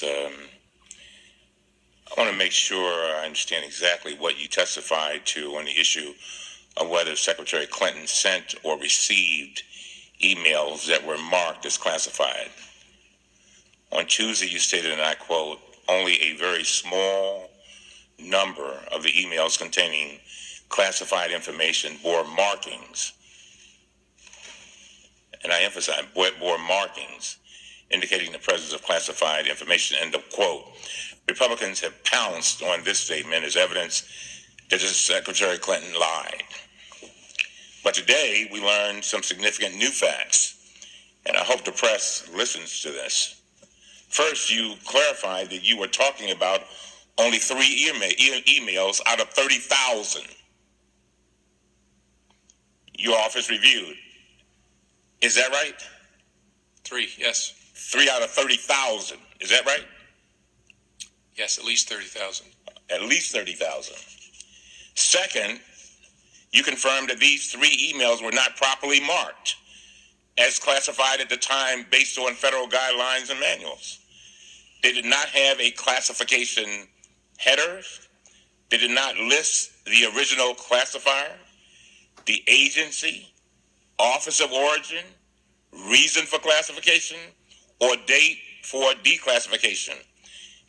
I want to make sure I understand exactly what you testified to on the issue of whether Secretary Clinton sent or received emails that were marked as classified. On Tuesday, you stated, and I quote, only a very small number of the emails containing classified information bore markings, and I emphasize bore markings, indicating the presence of classified information, end of quote. Republicans have pounced on this statement as evidence that Secretary Clinton lied. But today, we learned some significant new facts, and I hope the press listens to this. First, you clarified that you were talking about only 3 emails out of 30,000 your office reviewed. Is that right? 3, yes. 3 out of 30,000. Is that right? Yes, at least 30,000. At least 30,000. Second, you confirmed that these 3 emails were not properly marked as classified at the time based on federal guidelines and manuals. They did not have a classification header. They did not list the original classifier, the agency, office of origin, reason for classification, or date for declassification.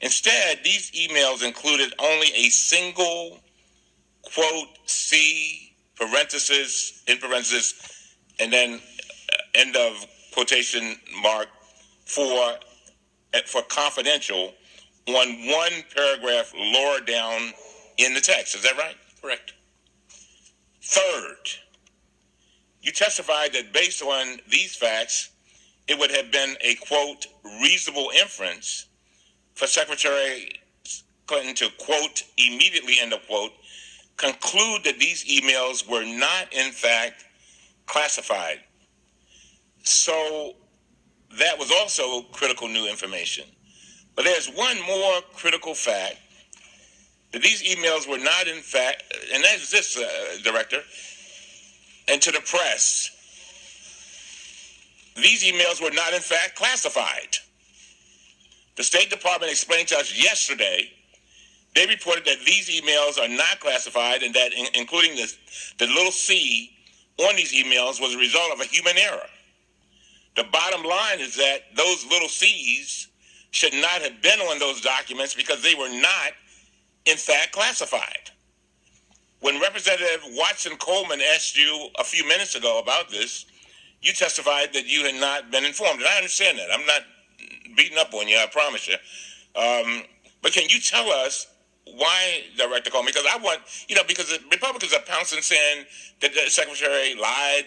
Instead, these emails included only a single, quote, C, parenthesis, in parenthesis, and then end of quotation mark, for confidential on one paragraph lower down in the text. Is that right? Correct. Third, you testified that based on these facts, it would have been a, quote, reasonable inference for Secretary Clinton to, quote, immediately, end of quote, conclude that these emails were not, in fact, classified. So that was also critical new information. But there's one more critical fact, that these emails were not, in fact, and that is this, Director, and to the press, these emails were not, in fact, classified. The State Department explained to us yesterday, they reported that these emails are not classified and that including the little C on these emails was a result of a human error. The bottom line is that those little C's should not have been on those documents because they were not, in fact, classified. When Representative Watson Coleman asked you a few minutes ago about this, you testified that you had not been informed. And I understand that. I'm not beating up on you, I promise you. But can you tell us why, Director Coleman? Because I want, because the Republicans are pouncing saying that the Secretary lied.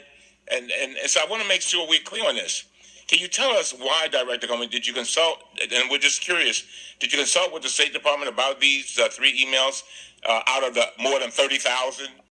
And so I want to make sure we're clear on this. Can you tell us why, Director Coleman, did you consult, and we're just curious, did you consult with the State Department about these 3 emails out of the more than 30,000